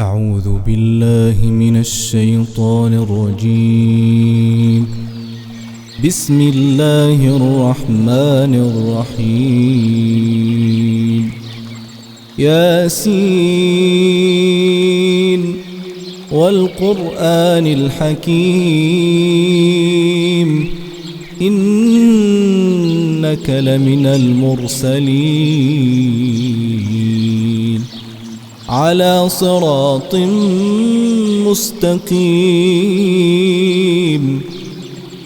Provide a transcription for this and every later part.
أعوذ بالله من الشيطان الرجيم. بسم الله الرحمن الرحيم. ياسين والقرآن الحكيم إنك لمن المرسلين على صراط مستقيم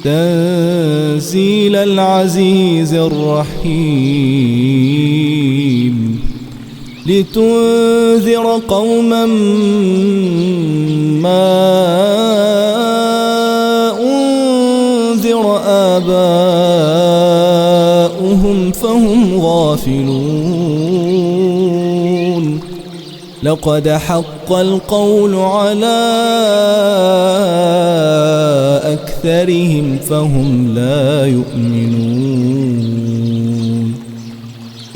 تنزيل العزيز الرحيم لتنذر قوما ما أنذر آباؤهم فهم غافلون. لقد حق القول على أكثرهم فهم لا يؤمنون.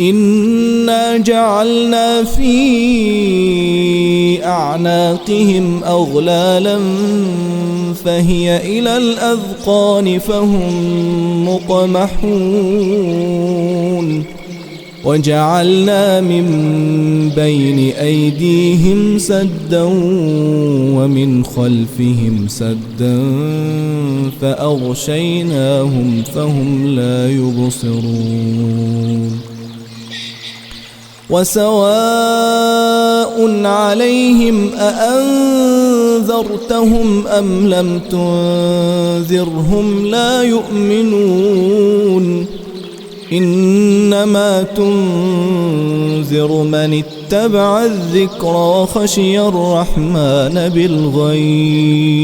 إنا جعلنا في أعناقهم أغلالا فهي إلى الأذقان فهم مقمحون. وجعلنا من بين أيديهم سدا ومن خلفهم سدا فأغشيناهم فهم لا يبصرون. وسواء عليهم أأنذرتهم أم لم تنذرهم لا يؤمنون. إنما تنذر من اتبع الذكر وخشي الرحمن بالغيب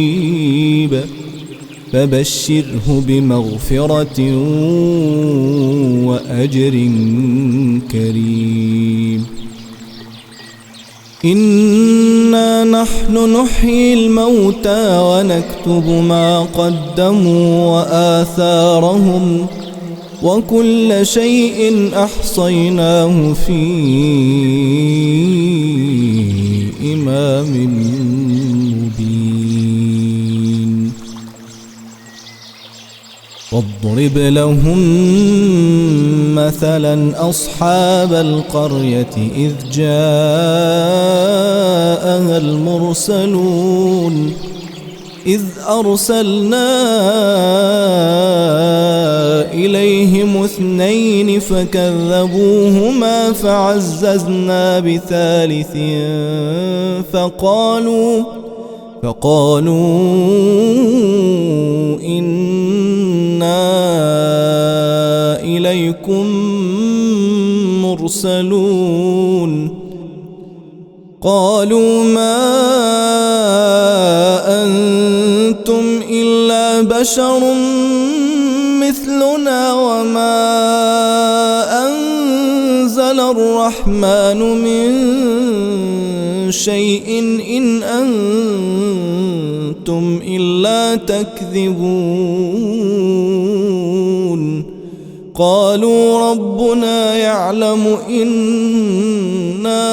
فبشره بمغفرة وأجر كريم. إنا نحن نحيي الموتى ونكتب ما قدموا وآثارهم وكل شيء أحصيناه في إمام مبين. واضرب لهم مثلا أصحاب القرية إذ جاءها المرسلون إذ أرسلنا إليهم 2 فكذبوهما فعززنا بثالث فقالوا إنا إليكم مرسلون. قالوا ما أنتم إلا بشر مثلنا وما أنزل الرحمن من شيء إن أنتم إلا تكذبون. قالوا ربنا يعلم إنا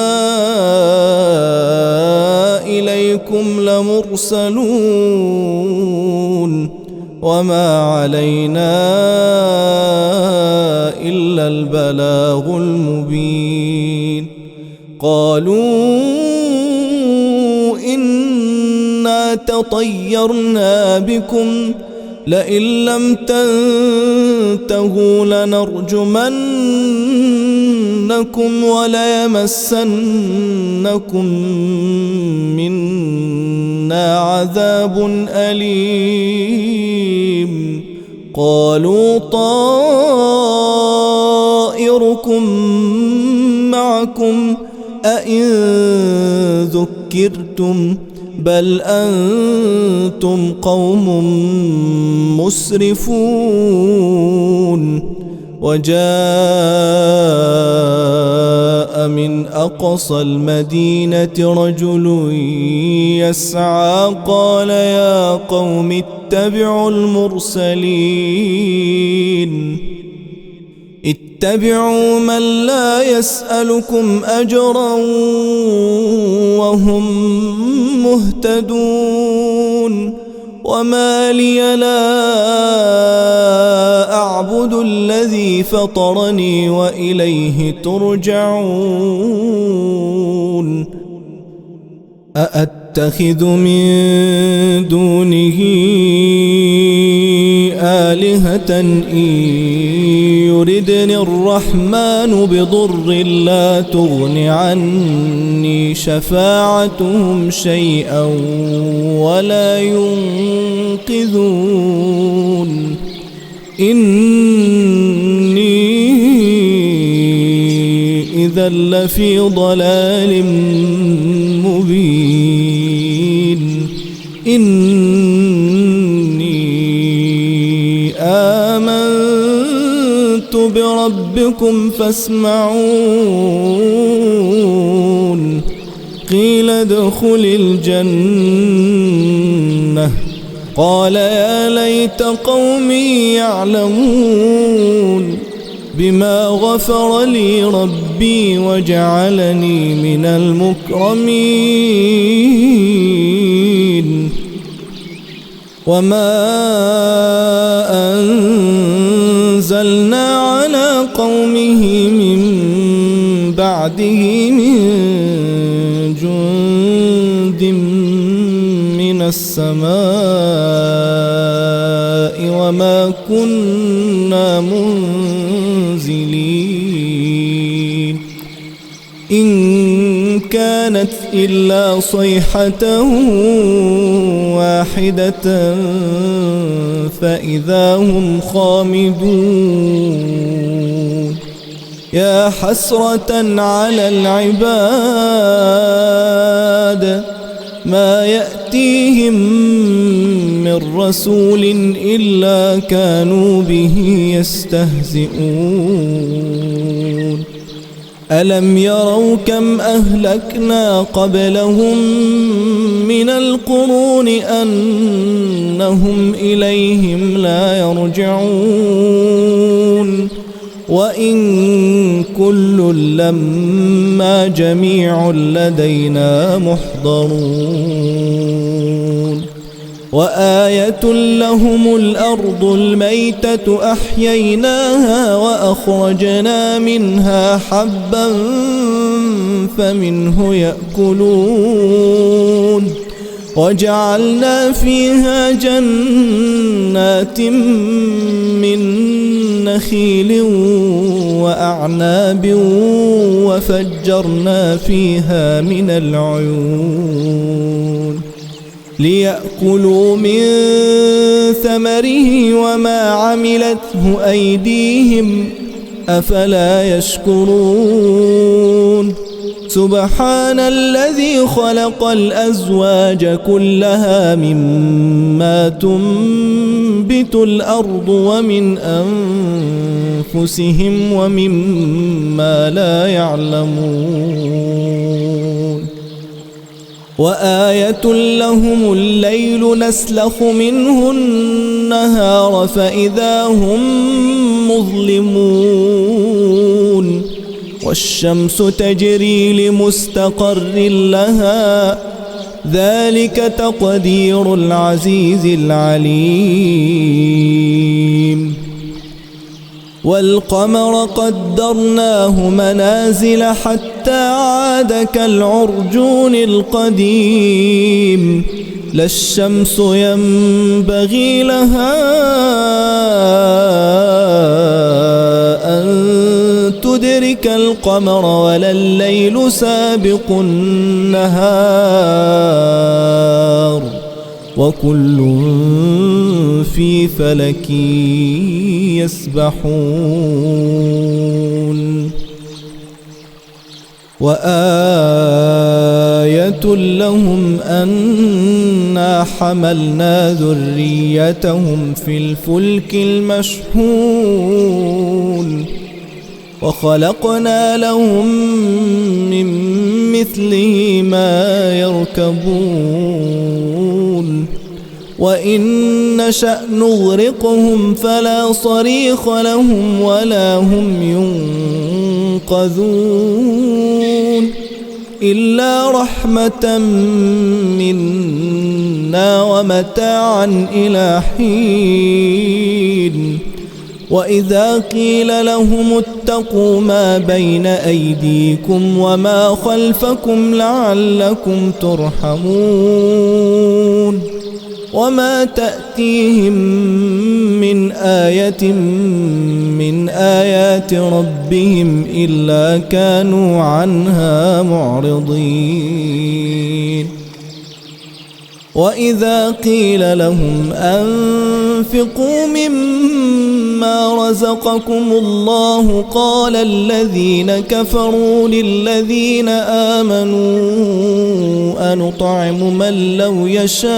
إليكم لمرسلون وما علينا إلا البلاغ المبين. قالوا إنا تطيرنا بكم لئن لم تنتهوا لنرجمنكم وليمسنكم منا عذاب أليم. قالوا طائركم معكم أئن ذكرتم بل أنتم قوم مسرفون. وجاء من أقصى المدينة رجل يسعى قال يا قوم اتبعوا المرسلين اتبعوا من لا يسألكم أجرا وهم مهتدون وما لي لا أعبد الذي فطرني وإليه ترجعون أأتخذ من دونه آلهة إن يردني الرحمن بضر لا تغن عني شفاعتهم شيئا ولا ينقذون إني إذا لفي ضلال مبين آمنت بربكم فاسمعون قيل ادخل الجنة قال يا ليت قومي يعلمون بما غفر لي ربي وجعلني من المكرمين وما أنزلنا على قومه من بعده من جند من السماء وما كنا منزلين إن كانت إلا صيحة واحدة فإذا هم خامدون يا حسرة على العباد ما يأتيهم من رسول إلا كانوا به يستهزئون ألم يروا كم أهلكنا قبلهم من القرون أنهم إليهم لا يرجعون وإن كل لما جميع لدينا محضرون وآية لهم الأرض الميتة أحييناها وأخرجنا منها حبا فمنه يأكلون وجعلنا فيها جنات من نخيل وأعناب وفجرنا فيها من العيون ليأكلوا من ثمره وما عملته أيديهم أفلا يشكرون سبحان الذي خلق الأزواج كلها مما تنبت الأرض ومن أنفسهم ومما لا يعلمون وآية لهم الليل نسلخ منه النهار فإذا هم مظلمون والشمس تجري لمستقر لها ذلك تقدير العزيز العليم والقمر قدرناه منازل حتى عاد كالعرجون القديم لا الشمس ينبغي لها أن تدرك القمر ولا الليل سابق النهار وكل في فلك يسبحون وآية لهم أنا حملنا ذريتهم في الفلك المشحون وخلقنا لهم من مثله ما يركبون وإن نشأ نغرقهم فلا صريخ لهم ولا هم ينقذون إلا رحمة منا ومتاعا إلى حين وإذا قيل لهم اتقوا ما بين أيديكم وما خلفكم لعلكم ترحمون وما تأتيهم من آية من آيات ربهم إلا كانوا عنها معرضين وإذا قيل لهم أنفقوا مما رزقكم الله قال الذين كفروا للذين آمنوا أنطعم من لو يشاء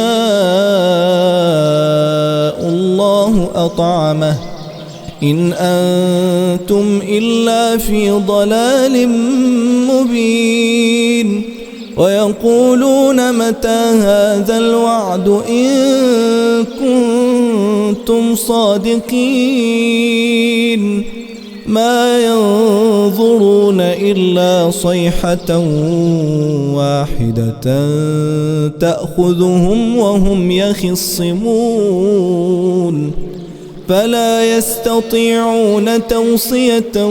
الله أطعمه إن أنتم إلا في ضلال مبين ويقولون متى هذا الوعد إن كنتم صادقين ما ينظرون إلا صيحة واحدة تأخذهم وهم يخصمون فلا يستطيعون توصية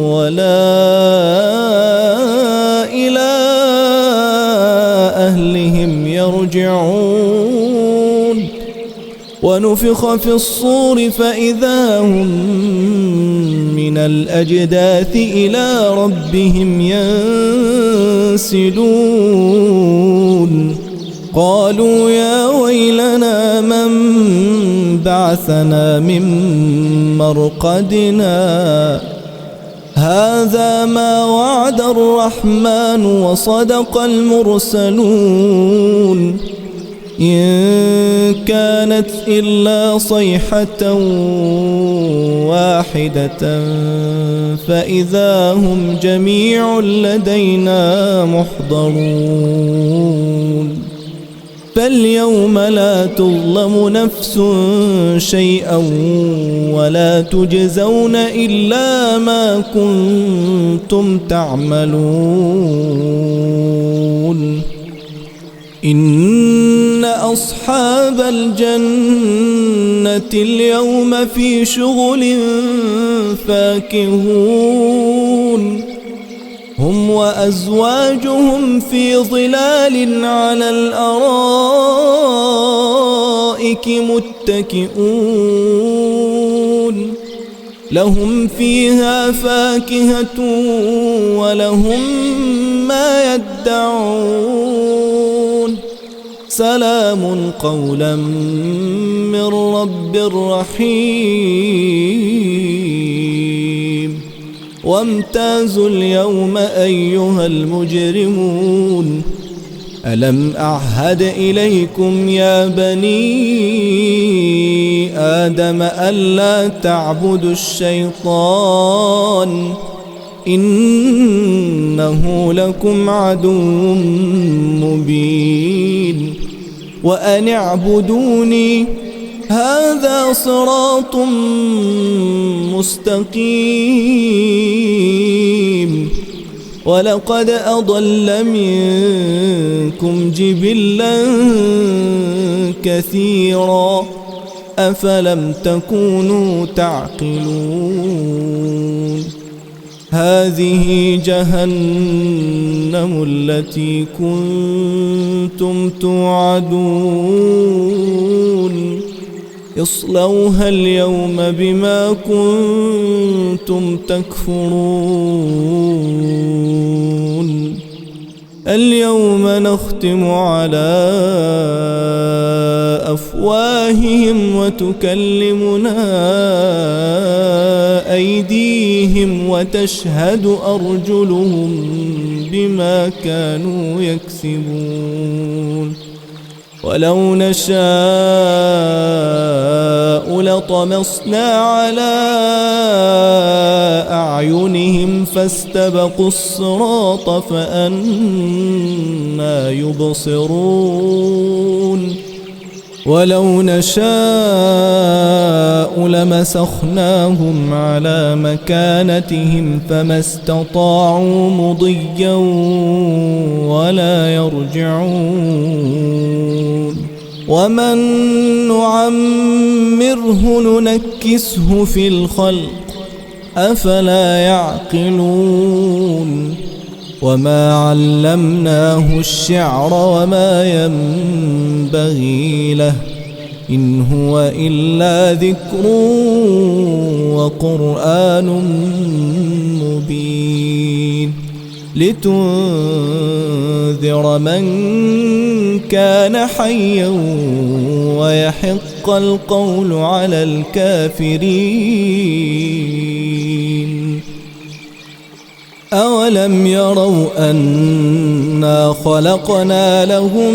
ولا إلى أهلهم يرجعون ونفخ في الصور فإذا هم من الأجداث إلى ربهم ينسلون قالوا يا ويلنا من بعثنا من مرقدنا هذا ما وعد الرحمن وصدق المرسلون إن كانت إلا صيحة واحدة فإذا هم جميع لدينا محضرون فاليوم لا تظلم نفس شيئا ولا تجزون إلا ما كنتم تعملون إن أصحاب الجنة اليوم في شغل فاكهون هم وأزواجهم في ظلال على الأرائك متكئون لهم فيها فاكهة ولهم ما يدعون سلام قولا من رب رحيم وامتازوا اليوم أيها المجرمون ألم أعهد إليكم يا بني آدم ألا تعبدوا الشيطان إنه لكم عدو مبين وأن اعبدوني هذا صراط مستقيم ولقد أضل منكم جبلا كثيرا أفلم تكونوا تعقلون هذه جهنم التي كنتم توعدون اصلوها اليوم بما كنتم تكفرون اليوم نختم على أفواههم وتكلمنا أيديهم وتشهد أرجلهم بما كانوا يكسبون ولو نشاء لطمسنا على أعينهم فاستبقوا الصراط فأنى يبصرون ولو نشاء لمسخناهم على مكانتهم فما استطاعوا مضيا ولا يرجعون ومن نعمره ننكسه في الخلق أفلا يعقلون وما علمناه الشعر وما ينبغي له إن هو إلا ذكر وقرآن مبين لتنذر من كان حيا ويحق القول على الكافرين أولم يروا أنا خلقنا لهم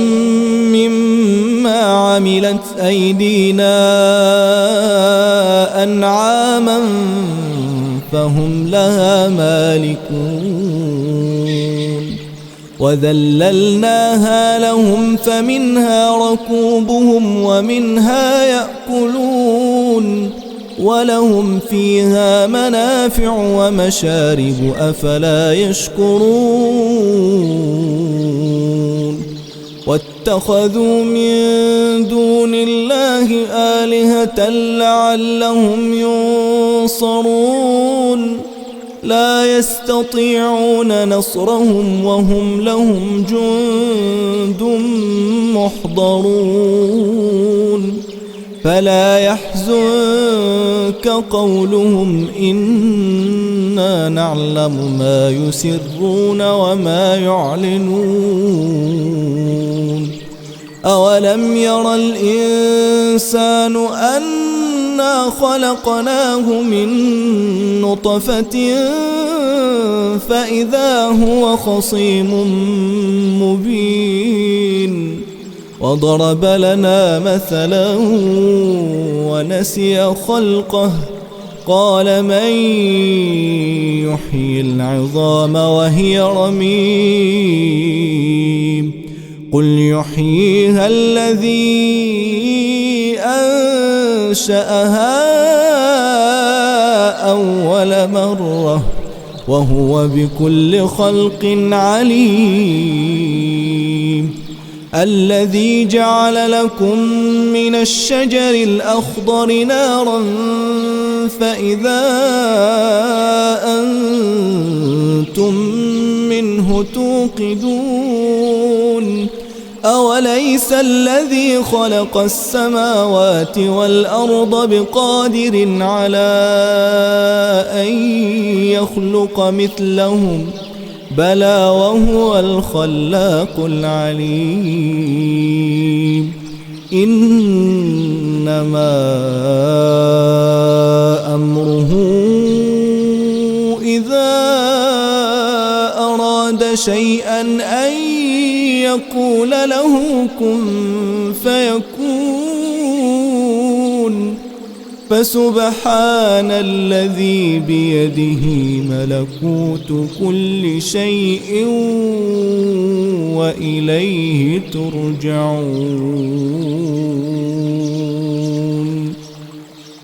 مما عملت أيدينا أنعاما فهم لها مالكون وذللناها لهم فمنها ركوبهم ومنها يأكلون ولهم فيها منافع ومشارب أفلا يشكرون واتخذوا من دون الله آلهة لعلهم ينصرون لا يستطيعون نصرهم وهم لهم جند محضرون فلا يحزنك قولهم إنا نعلم ما يسرون وما يعلنون أولم ير الإنسان أنا خلقناه من نطفة فإذا هو خصيم مبين وضرب لنا مثلا ونسي خلقه قال من يحيي العظام وهي رميم قل يحييها الذي أنشأها أول مرة وهو بكل خلق عليم الذي جعل لكم من الشجر الأخضر نارا فإذا أنتم منه توقدون أوليس الذي خلق السماوات والأرض بقادر على أن يخلق مثلهم بلى وهو الخلاق العليم إنما أمره إذا أراد شيئا أن يقول له كن فيكون فسبحان الذي بيده ملكوت كل شيء وإليه ترجعون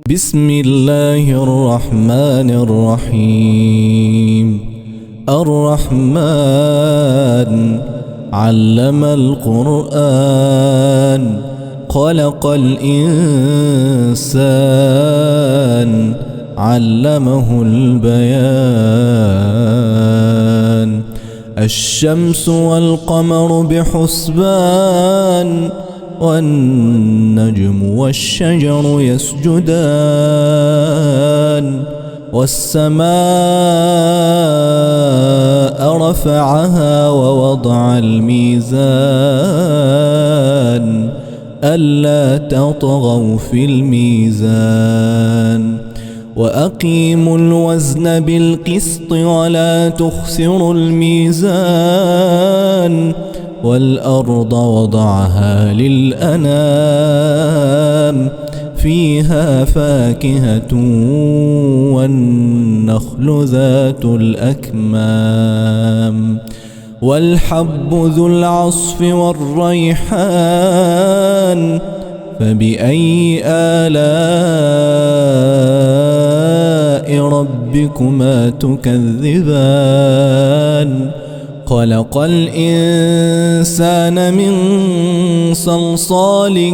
بسم الله الرحمن الرحيم الرحمن علم القرآن خلق الإنسان علمه البيان الشمس والقمر بحسبان والنجم والشجر يسجدان والسماء رفعها ووضع الميزان ألا تطغوا في الميزان وأقيموا الوزن بالقسط ولا تخسروا الميزان والأرض وضعها للأنام فيها فاكهة والنخل ذات الأكمام والحب ذو العصف والريحان فبأي آلاء ربكما تكذبان خلق الإنسان من صلصال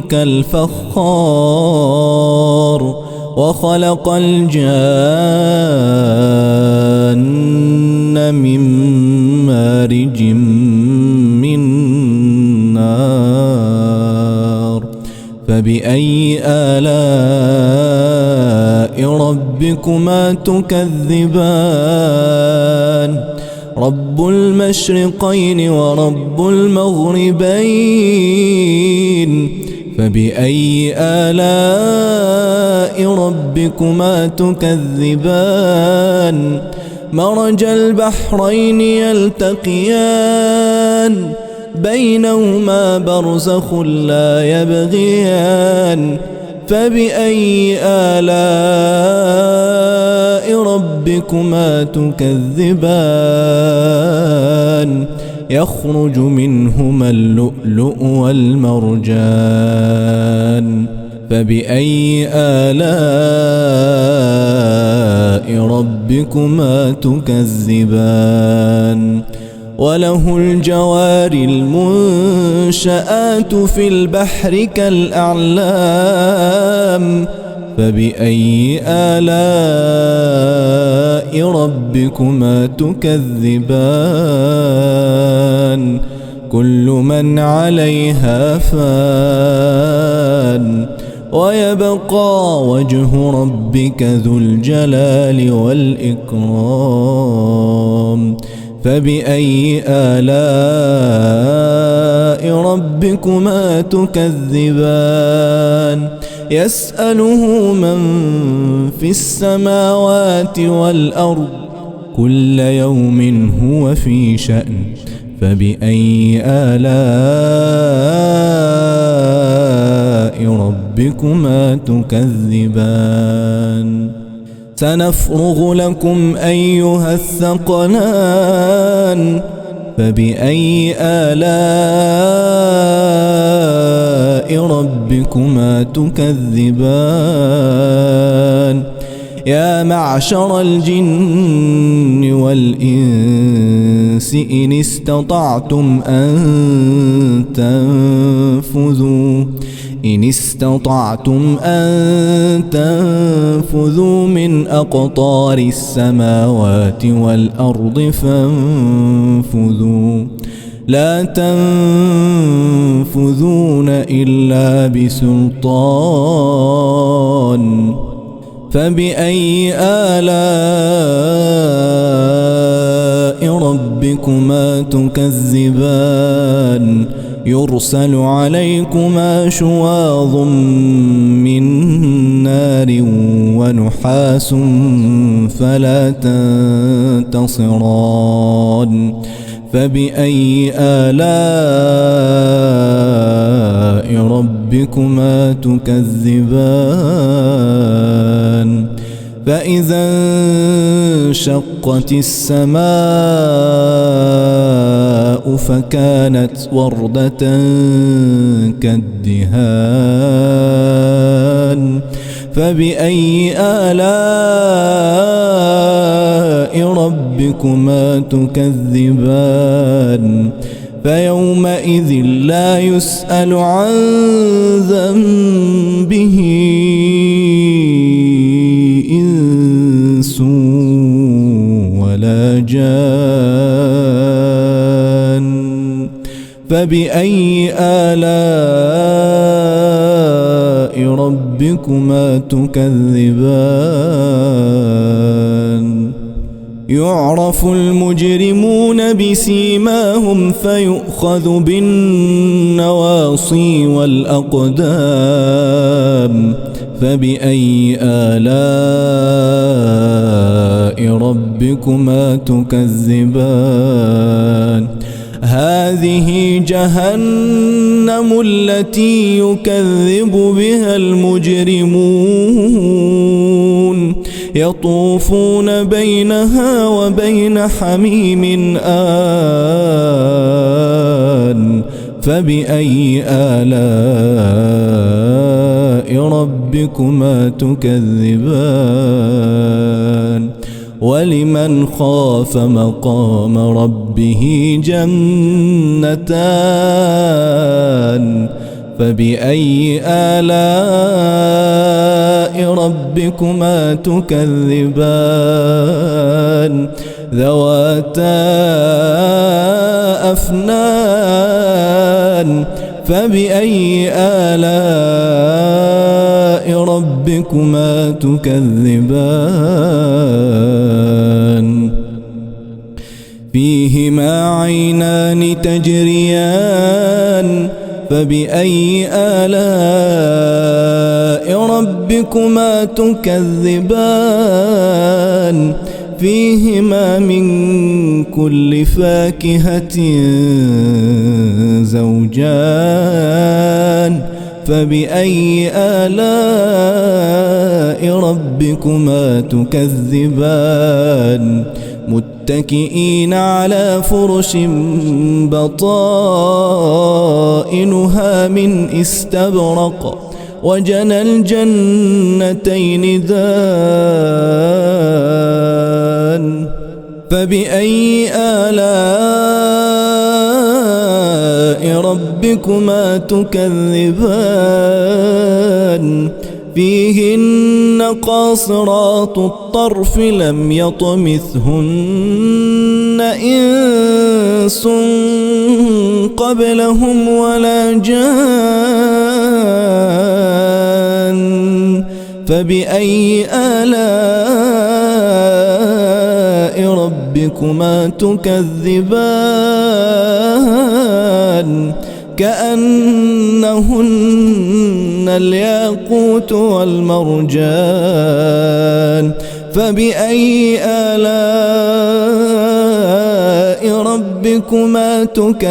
كالفخار وخلق الجان من مارج من نار فبأي آلاء ربكما تكذبان رب المشرقين ورب المغربين فبأي آلاء ربكما تكذبان مرج البحرين يلتقيان بينهما برزخ لا يبغيان فبأي آلاء ربكما تكذبان يخرج منهما اللؤلؤ والمرجان فبأي آلاء ربكما تكذبان وله الجوار المنشآت في البحر كالأعلام فبأي آلاء ربكما تكذبان كل من عليها فان ويبقى وجه ربك ذو الجلال والإكرام فبأي آلاء ربكما تكذبان يسأله من في السماوات والأرض كل يوم هو في شأن فبأي آلاء ربكما تكذبان سنفرغ لكم أيها الثقلان فبأي آلاء ربكما تكذبان يا معشر الجن والإنس إن استطعتم أن تنفذوا من أقطار السماوات والأرض فانفذوا لا تنفذون إلا بسلطان فبأي آلاء ربكما تكذبان يرسل عليكما شواظ من نار ونحاس فلا تنتصران فبأي آلاء ربكما تكذبان فإذا انشقت السماء فكانت وردة كالدهان فبأي آلاء ربكما تكذبان فيومئذ لا يسأل عن ذنبه إنس ولا جان فبأي آلاء ربكما تكذبان يعرف المجرمون بسيماهم فيؤخذ بالنواصي والأقدام فبأي آلاء ربكما تكذبان هذه جهنم التي يكذب بها المجرمون يطوفون بينها وبين حميم آن فبأي آلاء ربكما تكذبان ولمن خاف مقام ربه جنتان فبأي آلاء ربكما تكذبان ذواتا أفنان فبأي آلاء ربكما تكذبان فيهما عينان تجريان فبأي آلاء ربكما تكذبان فيهما من كل فاكهة زوجان فبأي آلاء ربكما تكذبان متكئين على فرش بطائنها من استبرق وجنى الجنتين دان فبأي آلاء ربكما تكذبان فيهن قاصرات الطرف لم يطمثهن إنس قبلهم ولا جان فبأي آلاء ربكما تكذبان كأنهن الياقوت والمرجان فبأي آلاء ربكما تكذبان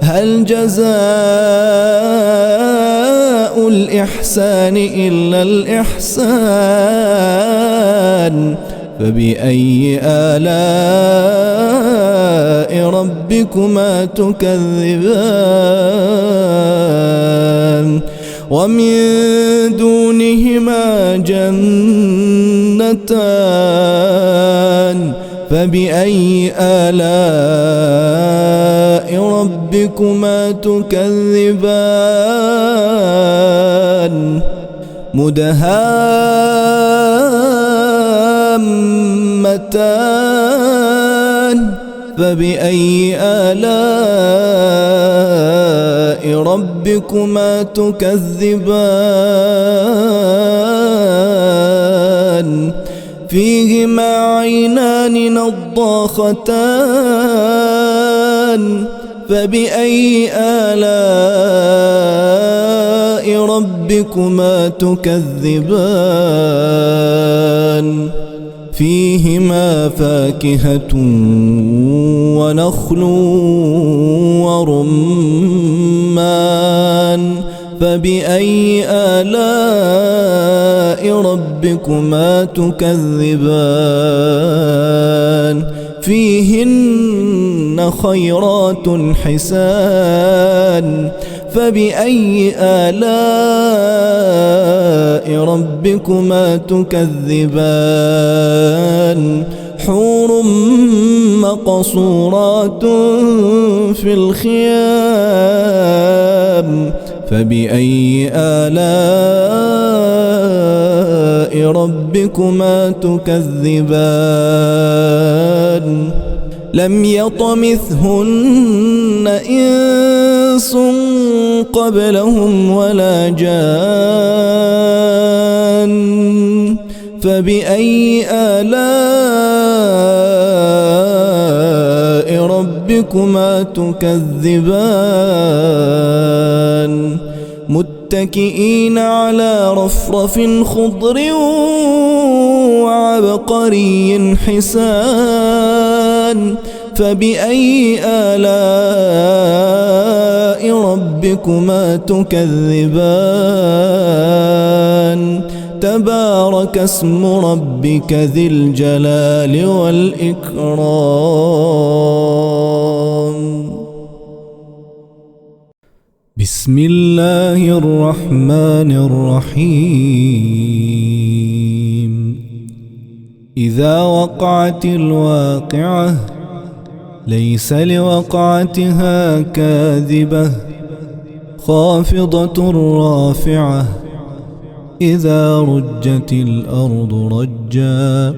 هل جزاء الإحسان إلا الإحسان فبأي آلاء ربكما تكذبان ومن دونهما جنتان فبأي آلاء ربكما تكذبان مدهامتان فبأي آلاء ربكما تكذبان فيهما عينان نضاختان فبأي آلاء ربكما تكذبان فيهما فاكهة ونخل ورمان فبأي آلاء ربكما تكذبان فيهن خيرات حسان فبأي آلاء ربكما تكذبان حور مقصورات في الخيام فبأي آلاء ربكما تكذبان لم يطمثهن إنس قبلهم ولا جان فبأي آلاء ربكما تكذبان متكئين على رفرف خضر وعبقري حسان فبأي آلاء ربكما تكذبان تبارك اسم ربك ذي الجلال والإكرام. بسم الله الرحمن الرحيم إذا وقعت الواقعة ليس لوقعتها كاذبة خافضة رافعة إذا رجت الأرض رجا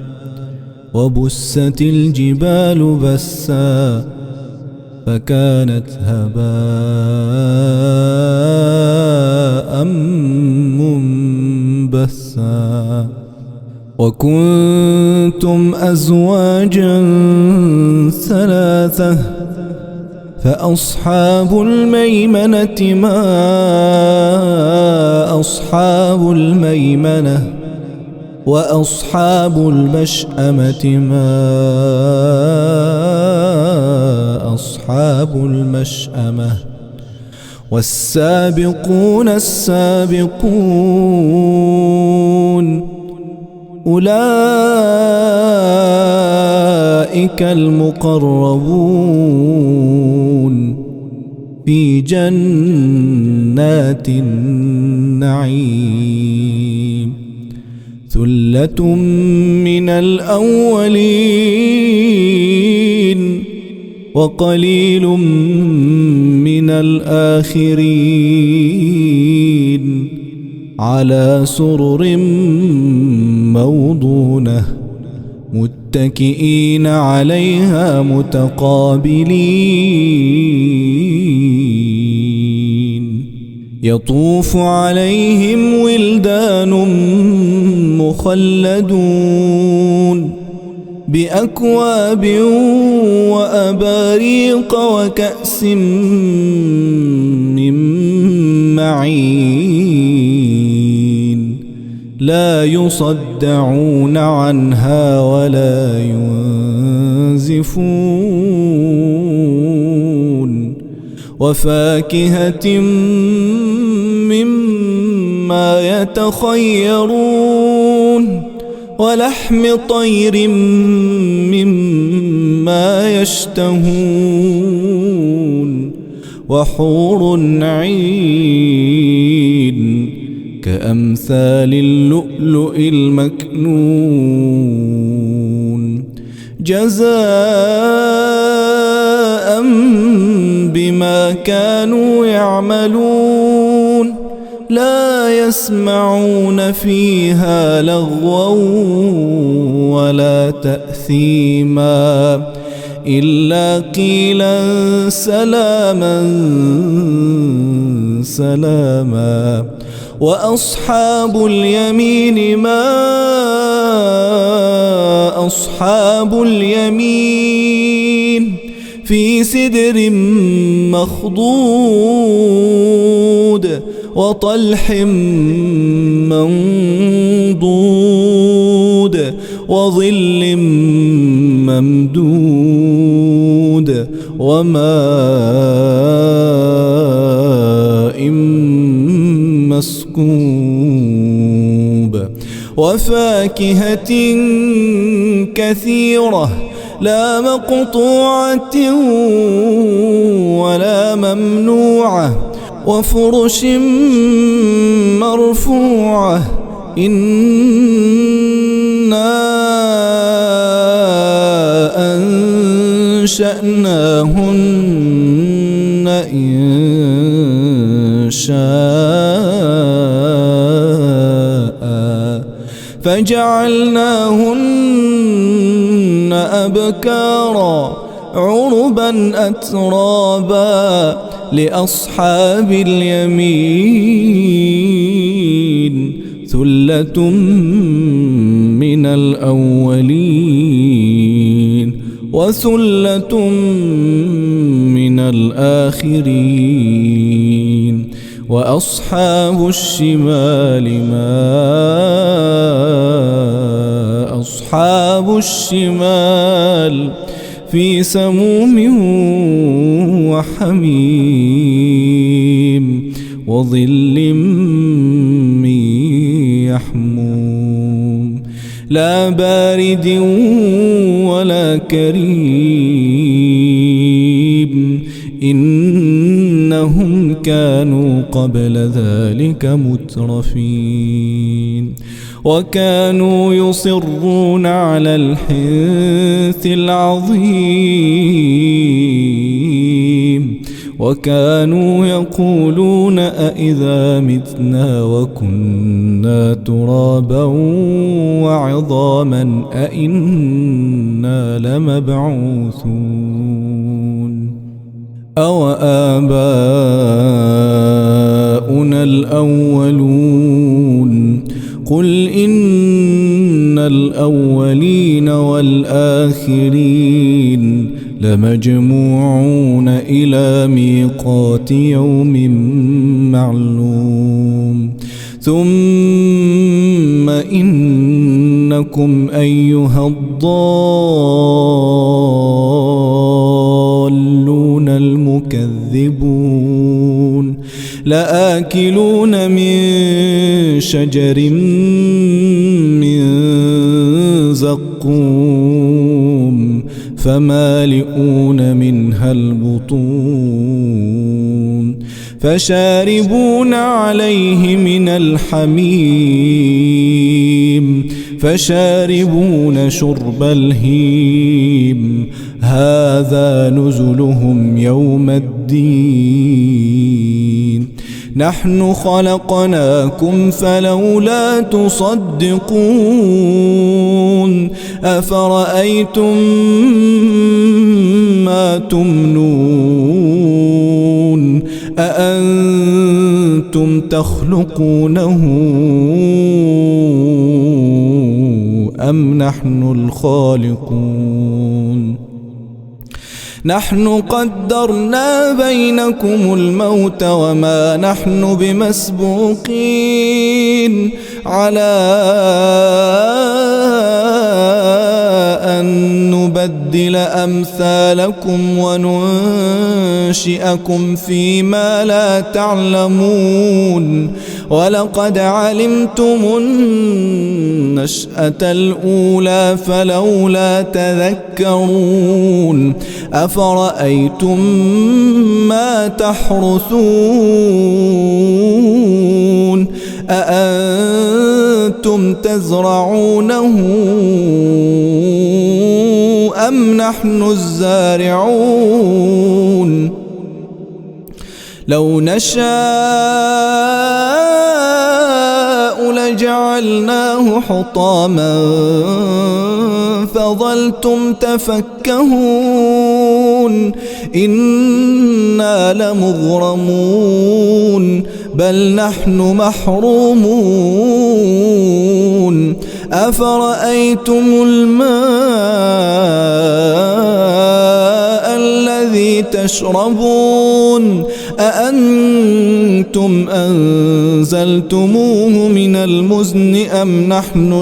وبست الجبال بسا فكانت هباء منبثا وكنتم أزواجا ثلاثة فأصحاب الميمنة ما أصحاب الميمنة وأصحاب المشأمة ما أصحاب المشأمة والسابقون السابقون أولئك المقربون في جنات النعيم ثلة من الأولين وقليل من الآخرين على سرر موضونة متكئين عليها متقابلين يطوف عليهم ولدان مخلدون بأكواب وأباريق وكأس من معين لا يصدعون عنها ولا ينزفون وفاكهة مما يتخيرون ولحم طير مما يشتهون وحور عين كأمثال اللؤلؤ المكنون جزاء بما كانوا يعملون لا يسمعون فيها لغوا ولا تأثيما إلا قيلا سلاما سلاما وأصحاب اليمين ما أصحاب اليمين في سدر مخضود وطلح منضود وظل ممدود وماء مسكوب وفاكهة كثيرة لا مقطوعة ولا ممنوعة وفرش مرفوعة إنا أنشأناهن إنشاء فجعلناهن أبكارا عربا أترابا لأصحاب اليمين ثلة من الأولين وثلة من الآخرين وأصحاب الشمال ما أصحاب الشمال في سموم وحميم وظل من يحموم لا بارد ولا كريم إنهم كانوا قبل ذلك مترفين وكانوا يصرون على الحنث العظيم وكانوا يقولون أإذا متنا وكنا ترابا وعظاما أإنا لمبعوثون أو آباؤنا الأولون قل إن الأولين والآخرين لمجموعون إلى ميقات يوم معلوم ثم إنكم أيها الضالون المكذبون لآكلون من شجر من زقوم فمالئون منها البطون فشاربون عليه من الحميم فشاربون شرب الهيم هذا نزلهم يوم الدين نحن خلقناكم فلولا تصدقون أفرأيتم ما تمنون أأنتم تخلقونه أم نحن الخالقون نحن قدرنا بينكم الموت وما نحن بمسبوقين على أن نبدل أمثالكم وننشئكم فيما لا تعلمون ولقد علمتم النشأة الأولى فلولا تذكرون أفرأيتم ما تحرثون أأنتم تزرعونه أم نحن الزارعون لو نشاء لجعلناه حطاما فظلتم تفكهون إنا لمغرمون بل نحن محرومون أفرأيتم الماء الذي تشربون أأنتم أنزلتموه من المزن أم نحن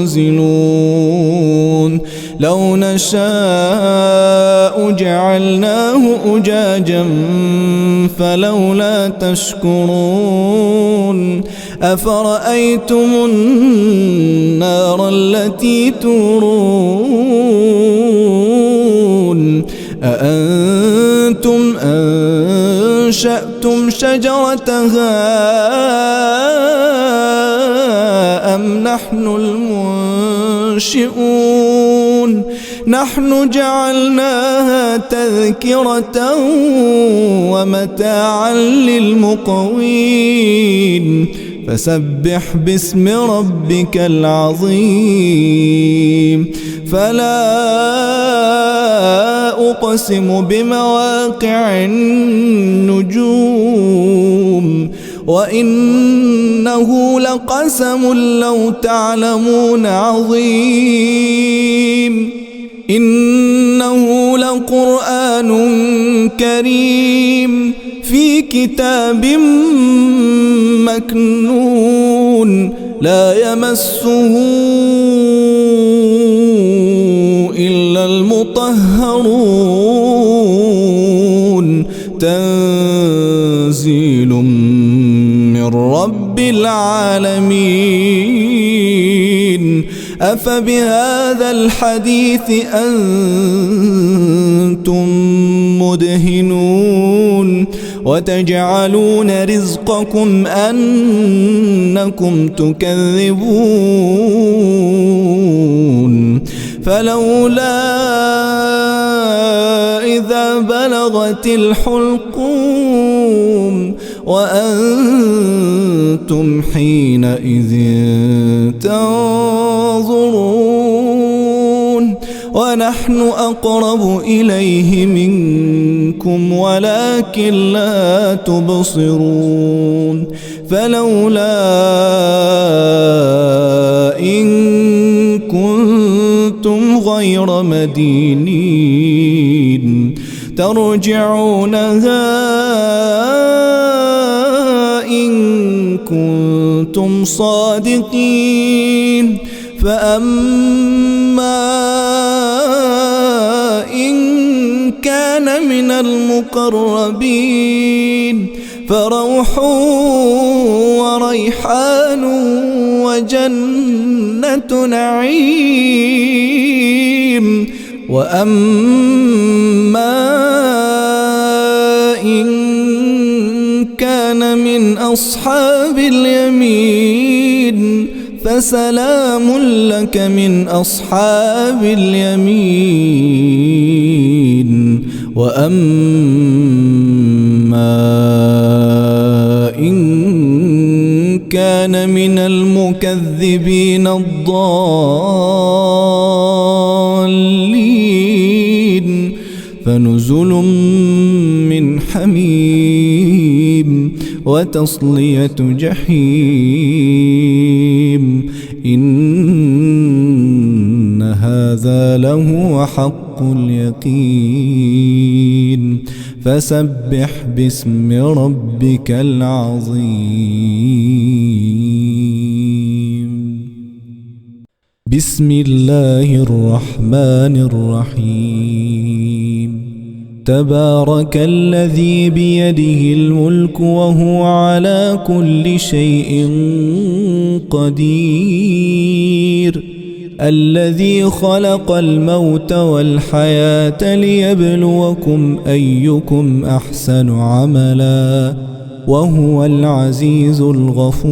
المنزلون لو نشاء جعلناه أجاجا فلولا تشكرون أفرأيتم النار التي تورون أأنتم أنشأتم شجرتها أم نحن المنشئون نحن جعلناها تذكرة ومتاعا للمقوين فسبح باسم ربك العظيم فلا أقسم بمواقع النجوم وإنه لقسم لو تعلمون عظيم إنه لقرآن كريم في كتاب مكنون لا يمسه إلا المطهرون تنزيل من رب العالمين أفبهذا الحديث أنتم مدهنون وتجعلون رزقكم أنكم تكذبون فلولا إذا بلغت الحلقوم وأنتم حينئذ تنظرون ونحن أقرب إليه منكم ولكن لا تبصرون فلولا إن كنتم غير مدينين ترجعونها إن كنتم صادقين فأما إن كان من المقربين فروح وريحان وجنة نعيم وأما إن كان من أصحاب اليمين فسلام لك من أصحاب اليمين وأما إن كان من المكذبين الضالين فنزل من حميم وتصلية جحيم إن هذا لهو حق اليقين فسبح باسم ربك العظيم بسم الله الرحمن الرحيم تبارك الذي بيده الملك وهو على كل شيء قدير الذي خلق الموت والحياة ليبلوكم أيكم أحسن عملا وهو العزيز الغفور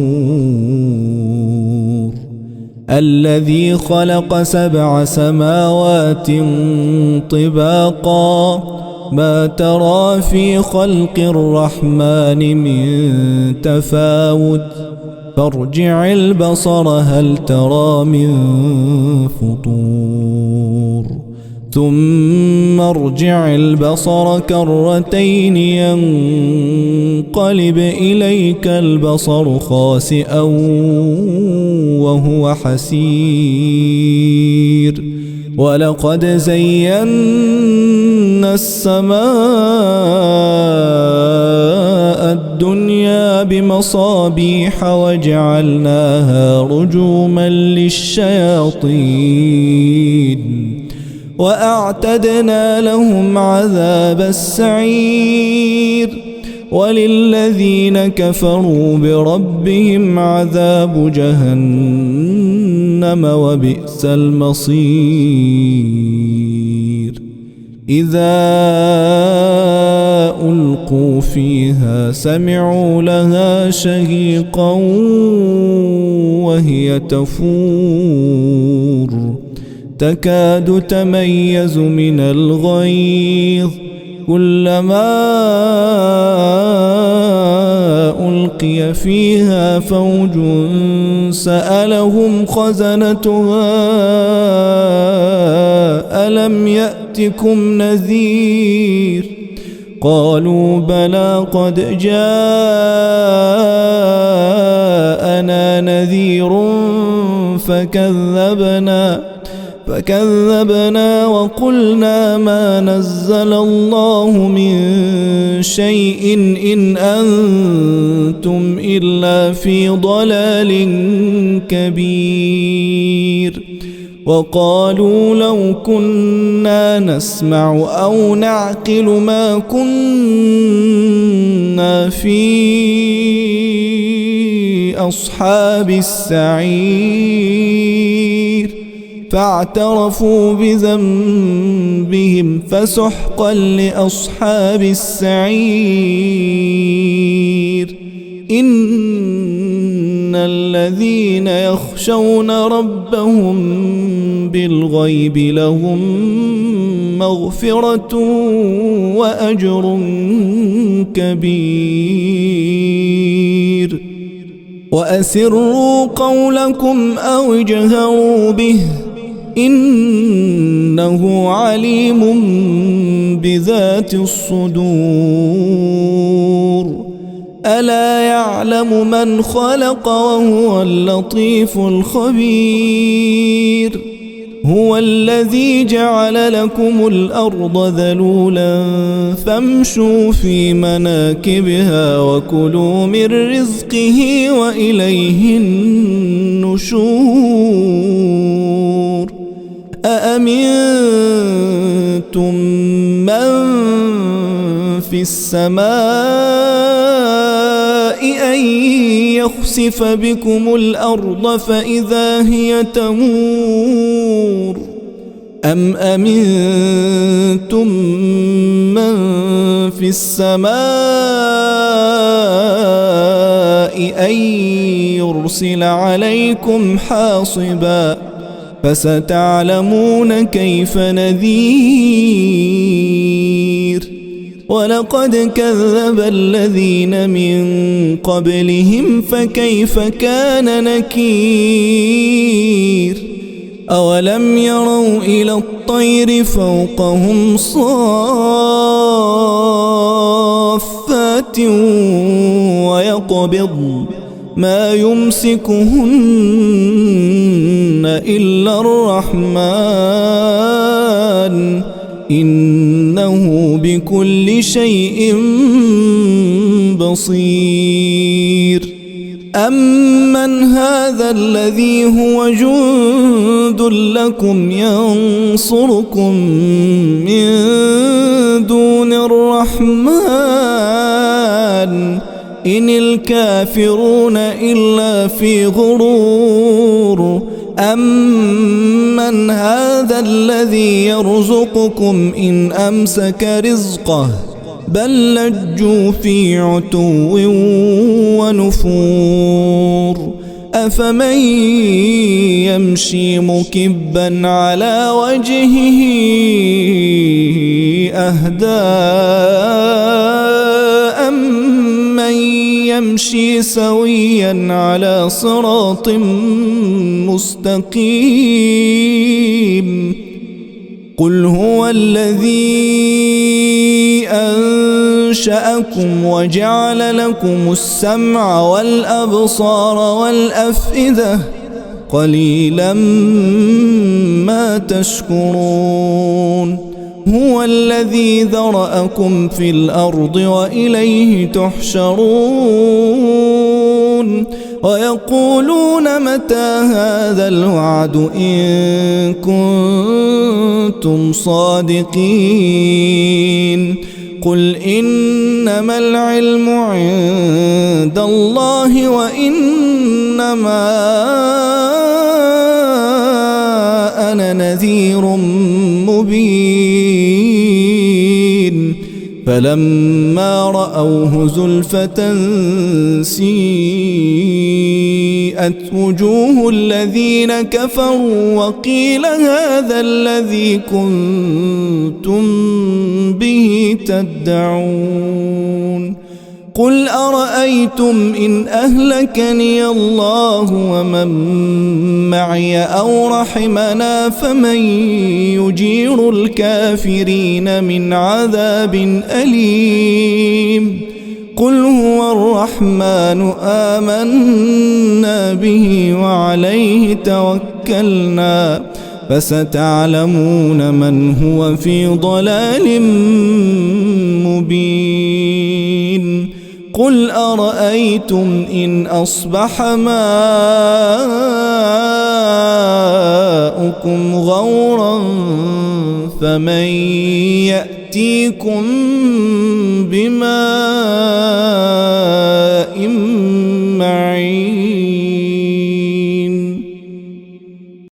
الذي خلق 7 سماوات طباقا ما ترى في خلق الرحمن من تفاوت فارجع البصر هل ترى من فطور ثم ارجع البصر كرتين ينقلب إليك البصر خاسئا وهو حسير ولقد زينا السماء الدنيا بمصابيح وجعلناها رجوما للشياطين وأعتدنا لهم عذاب السعير وللذين كفروا بربهم عذاب جهنم وبئس المصير إذا ألقوا فيها سمعوا لها شهيقا وهي تفور تكاد تميز من الغيظ كلما ألقي فيها فوج سألهم خزنتها ألم يأتكم نذير قالوا بلى قد جاءنا نذير فكذبنا وقلنا ما نزل الله من شيء إن أنتم إلا في ضلال كبير وقالوا لو كنا نسمع أو نعقل ما كنا في أصحاب السعير فاعترفوا بذنبهم فسحقا لأصحاب السعير إن الذين يخشون ربهم بالغيب لهم مغفرة وأجر كبير وأسروا قولكم أو اجهروا به إنه عليم بذات الصدور ألا يعلم من خلق وهو اللطيف الخبير هو الذي جعل لكم الأرض ذلولا فامشوا في مناكبها وكلوا من رزقه وإليه النشور أأمنتم من في السماء أن يخسف بكم الأرض فإذا هي تمور أم أمنتم من في السماء أن يرسل عليكم حاصبا فستعلمون كيف نذير ولقد كذب الذين من قبلهم فكيف كان نكير أولم يروا إلى الطير فوقهم صافات ويقبض ما يمسكهن إلا الرحمن إنه بكل شيء بصير أمن هذا الذي هو جند لكم ينصركم من دون الرحمن إن الكافرون إلا في غرور أمن هذا الذي يرزقكم إن أمسك رزقه بل لجوا في عتو ونفور أفمن يمشي مكبا على وجهه أهدى أمن يمشي سويا على صراط مستقيم قل هو الذي أنشأكم وجعل لكم السمع والأبصار والأفئدة قليلا ما تشكرون هو الذي ذرأكم في الأرض وإليه تحشرون ويقولون متى هذا الوعد إن كنتم صادقين قل إنما العلم عند الله وإنما أنا نذير مبين فلما رأوه زلفة سيئت وجوه الذين كفروا وقيل هذا الذي كنتم به تدعون قل أرأيتم إن أهلكني الله ومن معي أو رحمنا فمن يجير الكافرين من عذاب أليم قل هو الرحمن آمنا به وعليه توكلنا فستعلمون من هو في ضلال مبين قل أرأيتم إن أصبح ماؤكم غورا فمن يأتيكم بماء